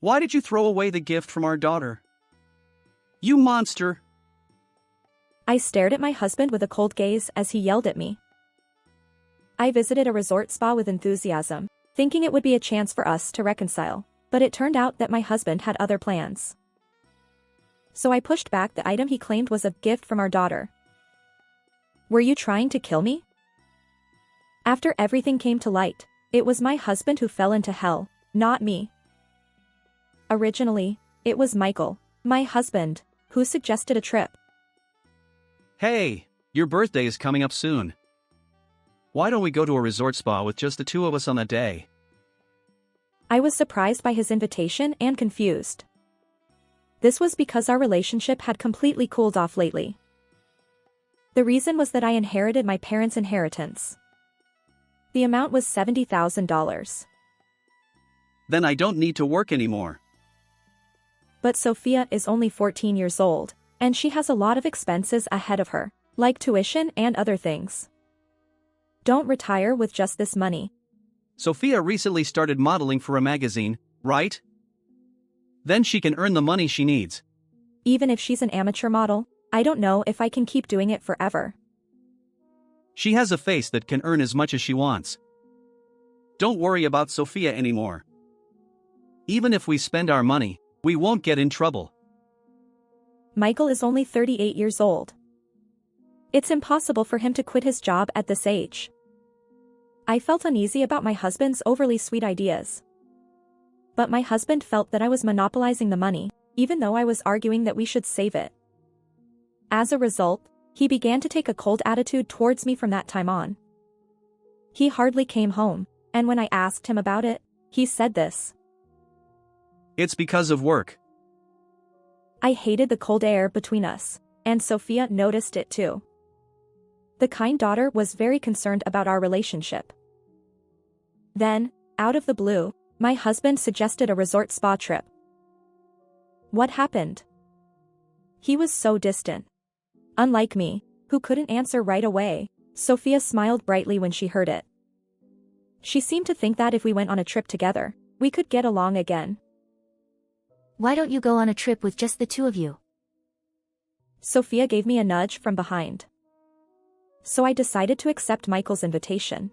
Why did you throw away the gift from our daughter? You monster! I stared at my husband with a cold gaze as he yelled at me. I visited a resort spa with enthusiasm, thinking it would be a chance for us to reconcile, but it turned out that my husband had other plans. So I pushed back the item he claimed was a gift from our daughter. Were you trying to kill me? After everything came to light, it was my husband who fell into hell, not me. Originally, it was Michael, my husband, who suggested a trip. Hey, your birthday is coming up soon. Why don't we go to a resort spa with just the two of us on that day? I was surprised by his invitation and confused. This was because our relationship had completely cooled off lately. The reason was that I inherited my parents' inheritance. The amount was $70,000. Then I don't need to work anymore. But Sophia is only 14 years old, and she has a lot of expenses ahead of her, like tuition and other things. Don't retire with just this money. Sophia recently started modeling for a magazine, right? Then she can earn the money she needs. Even if she's an amateur model, I don't know if I can keep doing it forever. She has a face that can earn as much as she wants. Don't worry about Sophia anymore. Even if we spend our money, we won't get in trouble. Michael is only 38 years old. It's impossible for him to quit his job at this age. I felt uneasy about my husband's overly sweet ideas. But my husband felt that I was monopolizing the money, even though I was arguing that we should save it. As a result, he began to take a cold attitude towards me from that time on. He hardly came home, and when I asked him about it, he said this. It's because of work. I hated the cold air between us, and Sophia noticed it too. The kind daughter was very concerned about our relationship. Then, out of the blue, my husband suggested a resort spa trip. What happened? He was so distant. Unlike me, who couldn't answer right away, Sophia smiled brightly when she heard it. She seemed to think that if we went on a trip together, we could get along again. Why don't you go on a trip with just the two of you? Sophia gave me a nudge from behind. So I decided to accept Michael's invitation.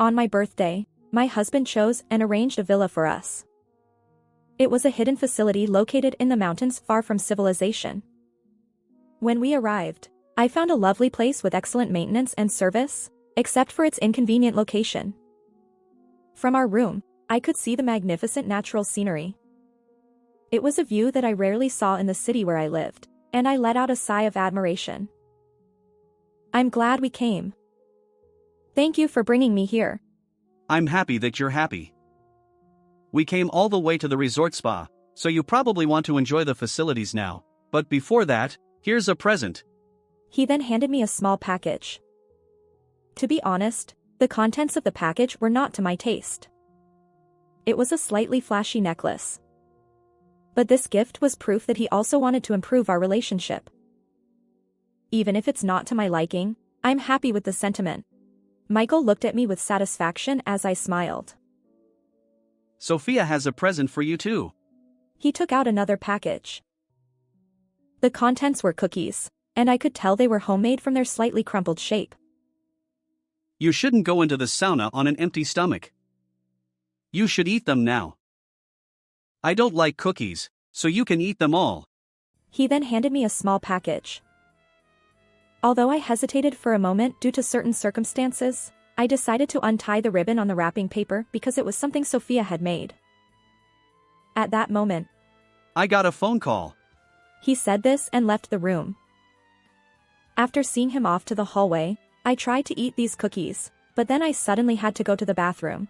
On my birthday, my husband chose and arranged a villa for us. It was a hidden facility located in the mountains far from civilization. When we arrived, I found a lovely place with excellent maintenance and service, except for its inconvenient location. From our room, I could see the magnificent natural scenery. It was a view that I rarely saw in the city where I lived, and I let out a sigh of admiration. I'm glad we came. Thank you for bringing me here. I'm happy that you're happy. We came all the way to the resort spa, so you probably want to enjoy the facilities now, but before that, here's a present. He then handed me a small package. To be honest, the contents of the package were not to my taste. It was a slightly flashy necklace. But this gift was proof that he also wanted to improve our relationship. Even if it's not to my liking, I'm happy with the sentiment. Michael looked at me with satisfaction as I smiled. Sophia has a present for you too. He took out another package. The contents were cookies, and I could tell they were homemade from their slightly crumpled shape. You shouldn't go into the sauna on an empty stomach. You should eat them now. I don't like cookies, so you can eat them all. He then handed me a small package. Although I hesitated for a moment due to certain circumstances, I decided to untie the ribbon on the wrapping paper because it was something Sophia had made. At that moment, I got a phone call. He said this and left the room. After seeing him off to the hallway, I tried to eat these cookies, but then I suddenly had to go to the bathroom.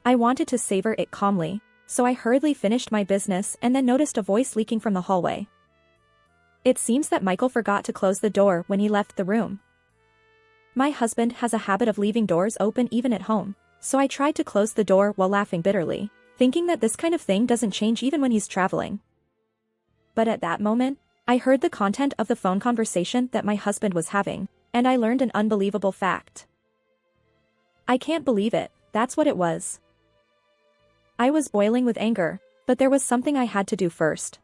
I wanted to savor it calmly, so I hurriedly finished my business and then noticed a voice leaking from the hallway. It seems that Michael forgot to close the door when he left the room. My husband has a habit of leaving doors open even at home, so I tried to close the door while laughing bitterly, thinking that this kind of thing doesn't change even when he's traveling. But at that moment, I heard the content of the phone conversation that my husband was having, and I learned an unbelievable fact. I can't believe it, that's what it was. I was boiling with anger, but there was something I had to do first.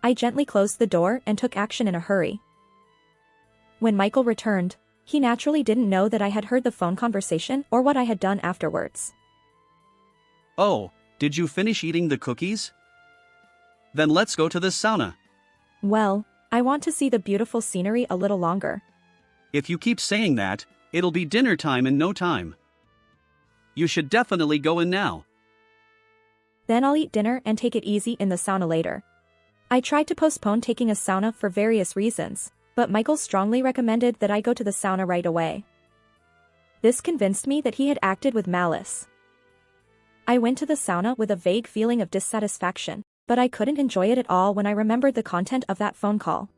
I gently closed the door and took action in a hurry. When Michael returned, he naturally didn't know that I had heard the phone conversation or what I had done afterwards. Oh, did you finish eating the cookies? Then let's go to the sauna. Well, I want to see the beautiful scenery a little longer. If you keep saying that, it'll be dinner time in no time. You should definitely go in now. Then I'll eat dinner and take it easy in the sauna later. I tried to postpone taking a sauna for various reasons, but Michael strongly recommended that I go to the sauna right away. This convinced me that he had acted with malice. I went to the sauna with a vague feeling of dissatisfaction, but I couldn't enjoy it at all when I remembered the content of that phone call.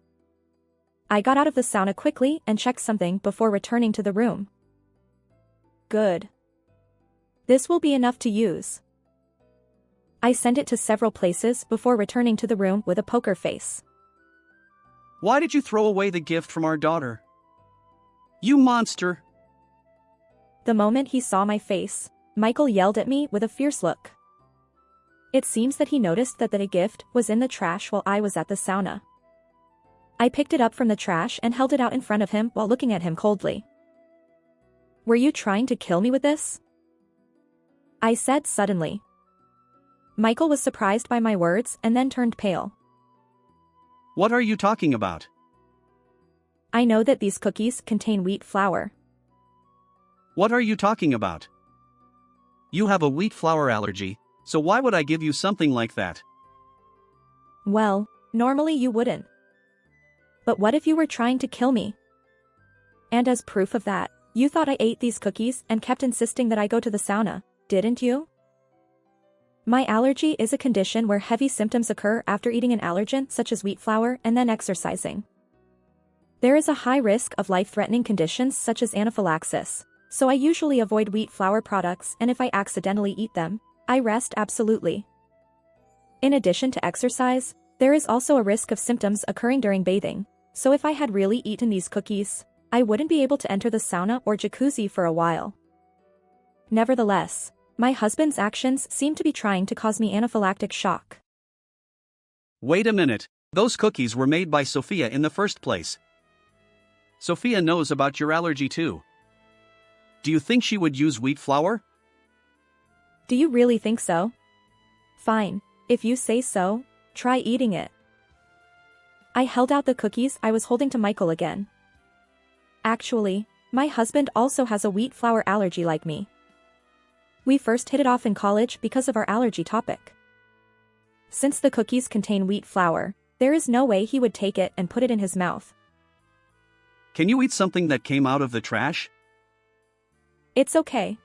I got out of the sauna quickly and checked something before returning to the room. Good. This will be enough to use. I sent it to several places before returning to the room with a poker face. Why did you throw away the gift from our daughter? You monster! The moment he saw my face, Michael yelled at me with a fierce look. It seems that he noticed that the gift was in the trash while I was at the sauna. I picked it up from the trash and held it out in front of him while looking at him coldly. Were you trying to kill me with this? I said suddenly. Michael was surprised by my words and then turned pale. What are you talking about? I know that these cookies contain wheat flour. What are you talking about? You have a wheat flour allergy, so why would I give you something like that? Well, normally you wouldn't. But what if you were trying to kill me? And as proof of that, you thought I ate these cookies and kept insisting that I go to the sauna, didn't you? My allergy is a condition where heavy symptoms occur after eating an allergen such as wheat flour and then exercising. There is a high risk of life-threatening conditions such as anaphylaxis, so I usually avoid wheat flour products, and if I accidentally eat them, I rest absolutely. In addition to exercise, there is also a risk of symptoms occurring during bathing, so if I had really eaten these cookies, I wouldn't be able to enter the sauna or jacuzzi for a while. Nevertheless, my husband's actions seem to be trying to cause me anaphylactic shock. Wait a minute, those cookies were made by Sophia in the first place. Sophia knows about your allergy too. Do you think she would use wheat flour? Do you really think so? Fine, if you say so, try eating it. I held out the cookies I was holding to Michael again. Actually, my husband also has a wheat flour allergy like me. We first hit it off in college because of our allergy topic. Since the cookies contain wheat flour, there is no way he would take it and put it in his mouth. Can you eat something that came out of the trash? It's okay.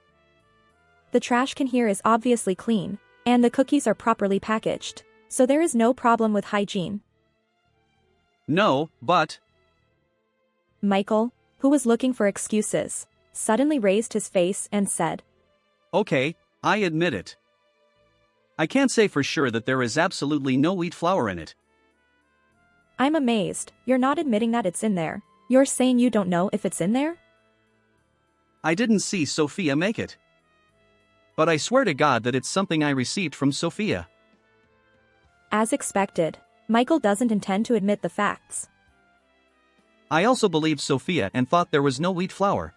The trash can here is obviously clean, and the cookies are properly packaged, so there is no problem with hygiene. No, but... Michael, who was looking for excuses, suddenly raised his face and said, Okay, I admit it. I can't say for sure that there is absolutely no wheat flour in it. I'm amazed, you're not admitting that it's in there. You're saying you don't know if it's in there? I didn't see Sophia make it. But I swear to God that it's something I received from Sophia. As expected, Michael doesn't intend to admit the facts. I also believed Sophia and thought there was no wheat flour.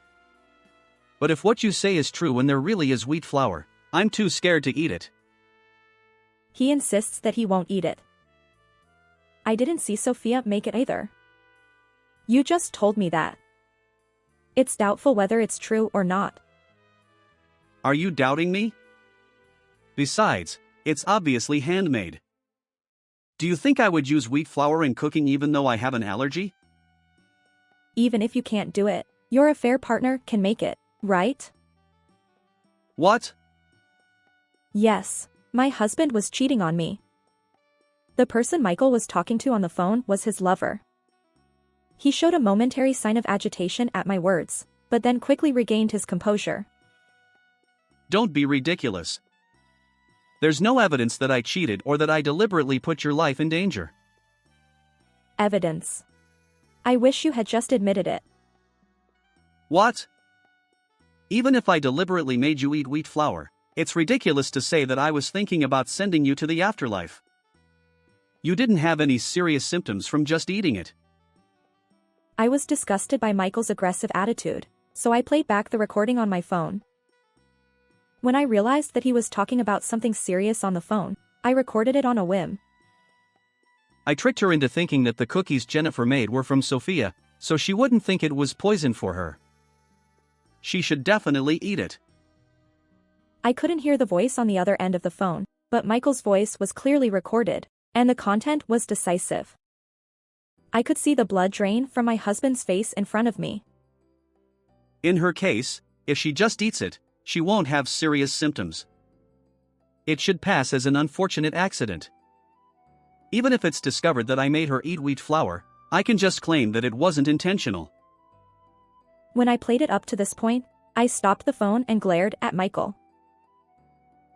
But if what you say is true and there really is wheat flour, I'm too scared to eat it. He insists that he won't eat it. I didn't see Sophia make it either. You just told me that. It's doubtful whether it's true or not. Are you doubting me? Besides, it's obviously handmade. Do you think I would use wheat flour in cooking even though I have an allergy? Even if you can't do it, your affair partner can make it, right? What? Yes, my husband was cheating on me. The person Michael was talking to on the phone was his lover. He showed a momentary sign of agitation at my words, but then quickly regained his composure. Don't be ridiculous. There's no evidence that I cheated or that I deliberately put your life in danger. Evidence. I wish you had just admitted it. What? Even if I deliberately made you eat wheat flour, It's ridiculous to say that I was thinking about sending you to the afterlife. You didn't have any serious symptoms from just eating it. I was disgusted by Michael's aggressive attitude, so I played back the recording on my phone. When I realized that he was talking about something serious on the phone, I recorded it on a whim. I tricked her into thinking that the cookies Jennifer made were from Sophia, so she wouldn't think it was poison for her. She should definitely eat it. I couldn't hear the voice on the other end of the phone, but Michael's voice was clearly recorded, and the content was decisive. I could see the blood drain from my husband's face in front of me. In her case, if she just eats it, she won't have serious symptoms. It should pass as an unfortunate accident. Even if it's discovered that I made her eat wheat flour, I can just claim that it wasn't intentional. When I played it up to this point, I stopped the phone and glared at Michael.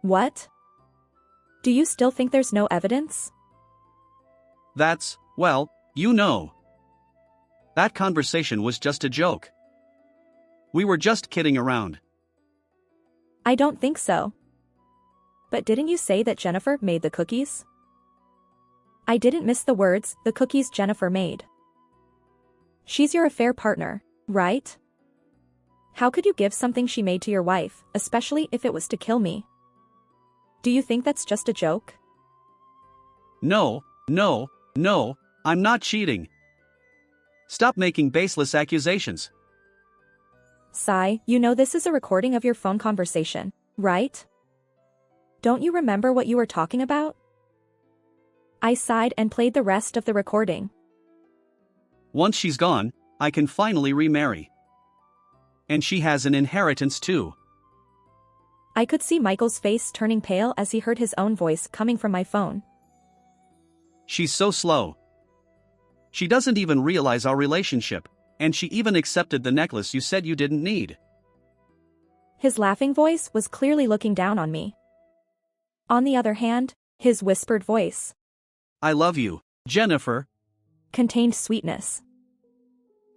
What? Do you still think there's no evidence? That's, well, you know. That conversation was just a joke. We were just kidding around. I don't think so. But didn't you say that Jennifer made the cookies? I didn't miss the words, the cookies Jennifer made. She's your affair partner, right? How could you give something she made to your wife, especially if it was to kill me? Do you think that's just a joke? No, I'm not cheating. Stop making baseless accusations. Sai, you know this is a recording of your phone conversation, right? Don't you remember what you were talking about? I sighed and played the rest of the recording. Once she's gone, I can finally remarry. And she has an inheritance too. I could see Michael's face turning pale as he heard his own voice coming from my phone. She's so slow. She doesn't even realize our relationship, and she even accepted the necklace you said you didn't need. His laughing voice was clearly looking down on me. On the other hand, his whispered voice, I love you, Jennifer, contained sweetness.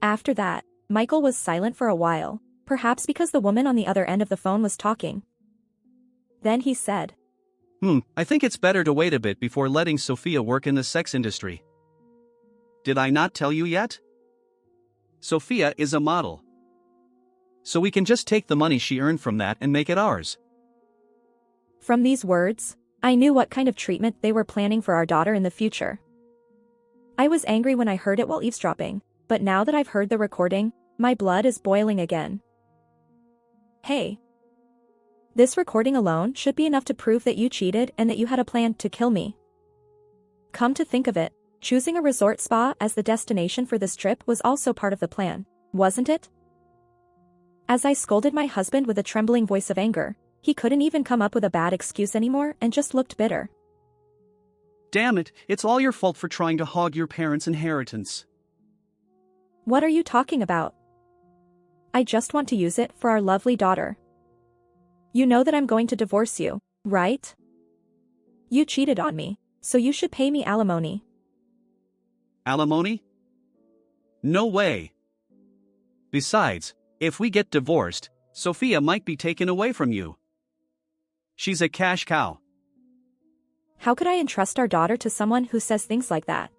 After that, Michael was silent for a while, perhaps because the woman on the other end of the phone was talking. Then he said, I think it's better to wait a bit before letting Sophia work in the sex industry. Did I not tell you yet? Sophia is a model. So we can just take the money she earned from that and make it ours. From these words, I knew what kind of treatment they were planning for our daughter in the future. I was angry when I heard it while eavesdropping, but now that I've heard the recording, my blood is boiling again. Hey. This recording alone should be enough to prove that you cheated and that you had a plan to kill me. Come to think of it, choosing a resort spa as the destination for this trip was also part of the plan, wasn't it? As I scolded my husband with a trembling voice of anger, he couldn't even come up with a bad excuse anymore and just looked bitter. Damn it, it's all your fault for trying to hog your parents' inheritance. What are you talking about? I just want to use it for our lovely daughter. You know that I'm going to divorce you, right? You cheated on me, so you should pay me alimony. Alimony? No way. Besides, if we get divorced, Sophia might be taken away from you. She's a cash cow. How could I entrust our daughter to someone who says things like that?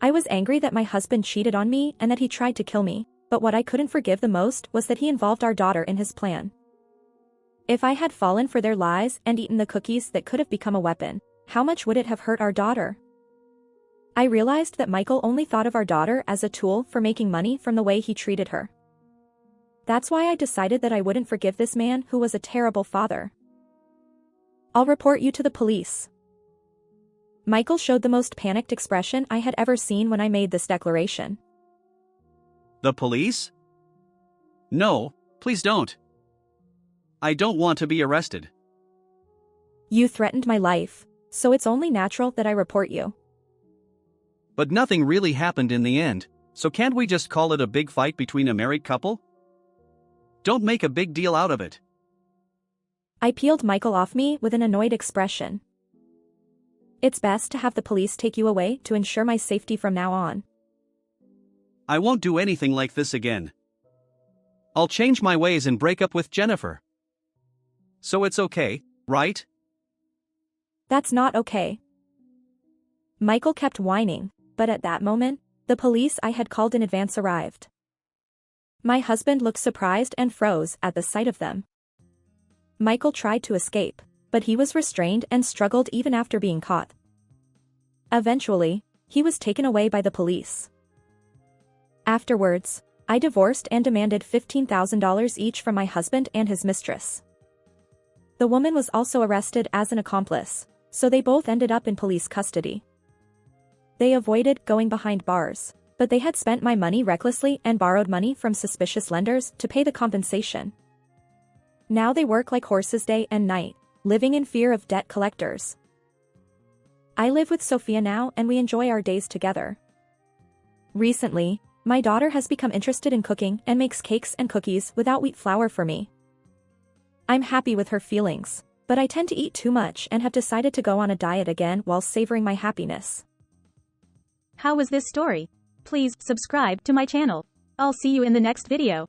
I was angry that my husband cheated on me and that he tried to kill me, but what I couldn't forgive the most was that he involved our daughter in his plan. If I had fallen for their lies and eaten the cookies that could have become a weapon, how much would it have hurt our daughter? I realized that Michael only thought of our daughter as a tool for making money from the way he treated her. That's why I decided that I wouldn't forgive this man who was a terrible father. I'll report you to the police. Michael showed the most panicked expression I had ever seen when I made this declaration. The police? No, please don't. I don't want to be arrested. You threatened my life, so it's only natural that I report you. But nothing really happened in the end, so can't we just call it a big fight between a married couple? Don't make a big deal out of it. I peeled Michael off me with an annoyed expression. It's best to have the police take you away to ensure my safety from now on. I won't do anything like this again. I'll change my ways and break up with Jennifer. So it's okay, right? That's not okay. Michael kept whining, but at that moment, the police I had called in advance arrived. My husband looked surprised and froze at the sight of them. Michael tried to escape, but he was restrained and struggled even after being caught. Eventually, he was taken away by the police. Afterwards, I divorced and demanded $15,000 each from my husband and his mistress. The woman was also arrested as an accomplice, so they both ended up in police custody. They avoided going behind bars, but they had spent my money recklessly and borrowed money from suspicious lenders to pay the compensation. Now they work like horses day and night, living in fear of debt collectors. I live with Sophia now and we enjoy our days together. Recently, my daughter has become interested in cooking and makes cakes and cookies without wheat flour for me. I'm happy with her feelings, but I tend to eat too much and have decided to go on a diet again while savoring my happiness. How was this story? Please subscribe to my channel. I'll see you in the next video.